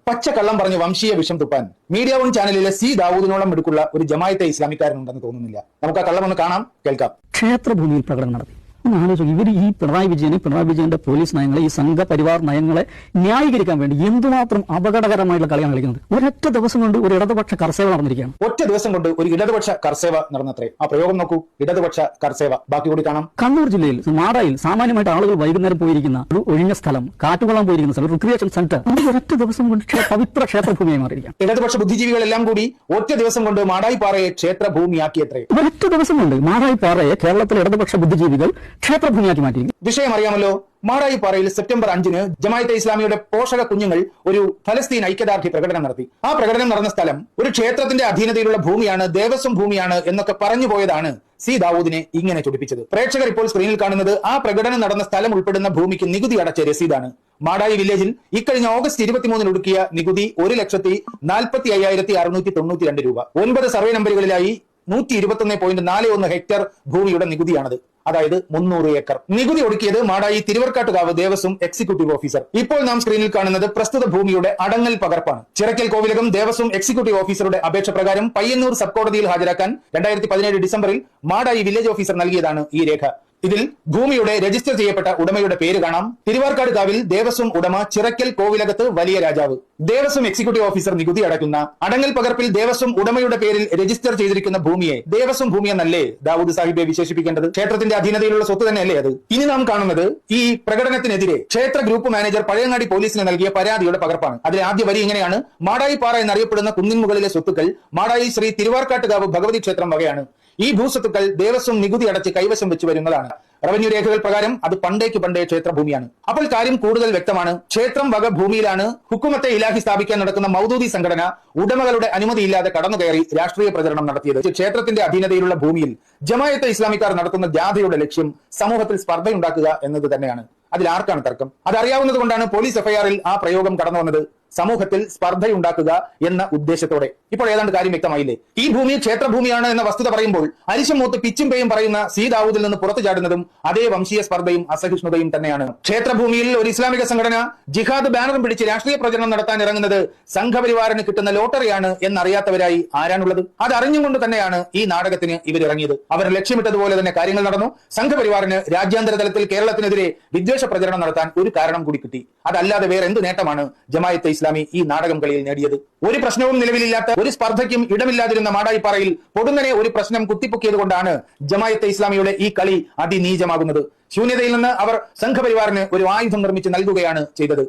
പച്ചക്കള്ളം പറഞ്ഞ് വംശീയ വിഷം തുപ്പാൻ മീഡിയ വൺ ചാനലിലെ സി ദാവൂദിനോളം എടുക്കുള്ള ഒരു ജമായത്തെ ഇസ്ലാമിക്കാരനുണ്ടെന്ന് തോന്നുന്നില്ല. നമുക്ക് ആ കള്ളം ഒന്ന് കാണാം, കേൾക്കാം. ക്ഷേത്രഭൂമിയിൽ പ്രകടനം നടത്തി. ആലോചിക്കും, ഇവർ ഈ പിണറായി വിജയന്റെ പോലീസ് നയങ്ങളെ, ഈ സംഘപരിവാർ നയങ്ങളെ ന്യായീകരിക്കാൻ വേണ്ടി എന്തുമാത്രം അപകടകരമായിട്ടുള്ള കളിയാണ് കളിക്കുന്നത്. ഒരൊറ്റ ദിവസം കൊണ്ട് ഒരു ഇടതുപക്ഷ കർസേവ നടന്നിരിക്കുകയാണ്. ഒറ്റ ദിവസം കൊണ്ട് ഒരു ഇടതുപക്ഷ കർസേവ നടന്നത്രേ. ആ പ്രയോഗം നോക്കൂ, ഇടതുപക്ഷ കർസേവ. ബാക്കി കൂടി കാണാം. കണ്ണൂർ ജില്ലയിൽ മാടായിൽ സാമാന്യമായിട്ട് ആളുകൾ വൈകുന്നേരം പോയിരിക്കുന്ന ഒരു ഒഴിഞ്ഞ സ്ഥലം, കാറ്റുകൊള്ളാൻ പോയിരിക്കുന്ന സ്ഥലം, റിക്രിയേഷൻ സെന്റർ, ഒരൊറ്റ ദിവസം കൊണ്ട് പവിത്ര ക്ഷേത്രഭൂമിയായി മാറിയിരിക്കുകയാണ്. ഇടതുപക്ഷ ബുദ്ധിജീവികളെല്ലാം കൂടി ഒറ്റ ദിവസം കൊണ്ട് മാടായിപ്പാറയെ ക്ഷേത്രഭൂമിയാക്കിയത്രേ. ഒരൊറ്റ ദിവസം കൊണ്ട് മാടായിപ്പാറയെ കേരളത്തിലെ ഇടതുപക്ഷ ബുദ്ധിജീവികൾ ക്ഷേത്രഭൂമിയാക്കി മാറ്റി. വിഷയം അറിയാമല്ലോ. മാടായിപ്പാറയിൽ സെപ്റ്റംബർ 5-ന് ജമായത്തെ ഇസ്ലാമിയുടെ പോഷക കുഞ്ഞുങ്ങൾ ഒരു ഫലസ്തീൻ ഐക്യദാർഢ്യ പ്രകടനം നടത്തി. ആ പ്രകടനം നടന്ന സ്ഥലം ഒരു ക്ഷേത്രത്തിന്റെ അധീനതയിലുള്ള ഭൂമിയാണ്, ദേവസ്വം ഭൂമിയാണ് എന്നൊക്കെ പറഞ്ഞു പോയതാണ് സി ദാവൂദിനെ ഇങ്ങനെ ചൊടിപ്പിച്ചത്. പ്രേക്ഷകർ ഇപ്പോൾ സ്ക്രീനിൽ കാണുന്നത് ആ പ്രകടനം നടന്ന സ്ഥലം ഉൾപ്പെടുന്ന ഭൂമിക്ക് നികുതി അടച്ച രസീതാണ്. മാടായി വില്ലേജിൽ ഇക്കഴിഞ്ഞ ഓഗസ്റ്റ് 23-ന് ഒടുക്കിയ നികുതി 1,45,692 രൂപ. 9 സർവേ നമ്പറുകളിലായി 121.41 ഹെക്ടർ ഭൂമിയുടെ നികുതിയാണത്. അതായത് 300 ഏക്കർ. നികുതി ഒടുക്കിയത് മാടായി തിരുവർക്കാട്ടുകാവ് ദേവസ്വം എക്സിക്യൂട്ടീവ് ഓഫീസർ. ഇപ്പോൾ നാം സ്ക്രീനിൽ കാണുന്നത് പ്രസ്തുത ഭൂമിയുടെ അടങ്ങൽ പകർപ്പാണ്. ചിറക്കൽ കോവിലകം ദേവസ്വം എക്സിക്യൂട്ടീവ് ഓഫീസറുടെ അപേക്ഷ പ്രകാരം പയ്യന്നൂർ സബ് കോടതിയിൽ ഹാജരാക്കാൻ 2017 ഡിസംബറിൽ മാടായി വില്ലേജ് ഓഫീസർ നൽകിയതാണ് ഈ രേഖ. ഇതിൽ ഭൂമിയുടെ രജിസ്റ്റർ ചെയ്യപ്പെട്ട ഉടമയുടെ പേര് കാണാം. തിരുവാർക്കാട് കാവിൽ ദേവസ്വം ഉടമ ചിറക്കൽ കോവിലകത്ത് വലിയ രാജാവ്. ദേവസ്വം എക്സിക്യൂട്ടീവ് ഓഫീസർ നികുതി അടയ്ക്കുന്ന അടങ്ങൽ പകർപ്പിൽ ദേവസ്വം ഉടമയുടെ പേരിൽ രജിസ്റ്റർ ചെയ്തിരിക്കുന്ന ഭൂമിയെ ദേവസ്വം ഭൂമി എന്നല്ലേ ദാവൂദ് സാഹിബെ വിശേഷിപ്പിക്കേണ്ടത്? ക്ഷേത്രത്തിന്റെ അധീനതയിലുള്ള സ്വത്ത് തന്നെയല്ലേ അത്? ഇനി നാം കാണുന്നത് ഈ പ്രകടനത്തിനെതിരെ ക്ഷേത്ര ഗ്രൂപ്പ് മാനേജർ പഴയങ്ങാടി പോലീസിന് നൽകിയ പരാതിയുടെ പകർപ്പാണ്. അതിലെ ആദ്യ വരി ഇങ്ങനെയാണ്: മാടായിപ്പാറ എന്നറിയപ്പെടുന്ന കുന്നിൻ മുകളിലെ സ്വത്തുക്കൾ മാടായി ശ്രീ തിരുവാർക്കാട്ടുകാവ് ഭഗവതി ക്ഷേത്രം വകയാണ്. ഈ ഭൂസ്വത്തുക്കൾ ദേവസ്വം നികുതി അടച്ച് കൈവശം വെച്ച് വരുന്നതാണ്. റവന്യൂ രേഖകൾ പ്രകാരം അത് പണ്ടേ ക്ഷേത്രഭൂമിയാണ്. അപ്പോൾ കാര്യം കൂടുതൽ വ്യക്തമാണ്. ക്ഷേത്രം വക ഭൂമിയിലാണ് ഹുക്കുമത്തെ ഇലാഹി സ്ഥാപിക്കാൻ നടക്കുന്ന മൗദൂദി സംഘടന ഉടമകളുടെ അനുമതിയില്ലാതെ കടന്നുകയറി രാഷ്ട്രീയ പ്രചരണം നടത്തിയത്. ക്ഷേത്രത്തിന്റെ അധീനതയിലുള്ള ഭൂമിയിൽ ജമായത്തെ ഇസ്ലാമിക്കാർ നടത്തുന്ന ജാഥയുടെ ലക്ഷ്യം സമൂഹത്തിൽ സ്പർദ്ധയുണ്ടാക്കുക എന്നത് തന്നെയാണ്. അതിൽ ആർക്കാണ് തർക്കം? അതറിയാവുന്നത് കൊണ്ടാണ് പോലീസ് എഫ്ഐആറിൽ ആ പ്രയോഗം കടന്നു വന്നത്. സമൂഹത്തിൽ സ്പർദ്ധയുണ്ടാക്കുക എന്ന ഉദ്ദേശത്തോടെ. ഇപ്പോൾ ഏതാണ്ട് കാര്യം വ്യക്തമായില്ലേ? ഈ ഭൂമി ക്ഷേത്രഭൂമിയാണ് എന്ന വസ്തുത പറയുമ്പോൾ അരിശം മൂത്ത് പിച്ചും പേയും പറയുന്ന സി ദാവൂദിൽ നിന്ന് പുറത്തു ചാടുന്നതും അതേ വംശീയ സ്പർദ്ധയും അസഹിഷ്ണുതയും തന്നെയാണ്. ക്ഷേത്രഭൂമിയിൽ ഒരു ഇസ്ലാമിക സംഘടന ജിഹാദ് ബാനറും പിടിച്ച് രാഷ്ട്രീയ പ്രചരണം നടത്താൻ ഇറങ്ങുന്നത് സംഘപരിവാറിന് കിട്ടുന്ന ലോട്ടറിയാണ് എന്നറിയാത്തവരായി ആരാണുള്ളത്? അതറിഞ്ഞുകൊണ്ട് തന്നെയാണ് ഈ നാടകത്തിന് ഇവരിറങ്ങിയത്. അവർ ലക്ഷ്യമിട്ടതുപോലെ തന്നെ കാര്യങ്ങൾ നടന്നു. സംഘപരിവാറിന് രാജ്യാന്തര തലത്തിൽ കേരളത്തിനെതിരെ വിദ്വേഷ പ്രചരണം നടത്താൻ ഒരു കാരണം കൂടി കിട്ടി. അതല്ലാതെ വേറെ എന്ത് നേട്ടമാണ് ജമായത്തെ ഇസ്ലാമി ഈ നാടകം കളിയിൽ നേടിയത്? ഒരു പ്രശ്നവും നിലവിലില്ലാത്ത, ഒരു സ്പർദ്ധയ്ക്കും ഇടമില്ലാതിരുന്ന മാടായിപ്പാറയിൽ പൊടുന്നനെ ഒരു പ്രശ്നം കുത്തിപ്പൊക്കിയത് കൊണ്ടാണ് ജമായത്തെ ഇസ്ലാമിയുടെ ഈ കളി അതിനീചമാകുന്നത്. ശൂന്യതയിൽ നിന്ന് അവർ സംഘപരിവാറിന് ഒരു ആയുധം നിർമ്മിച്ച് നൽകുകയാണ് ചെയ്തത്.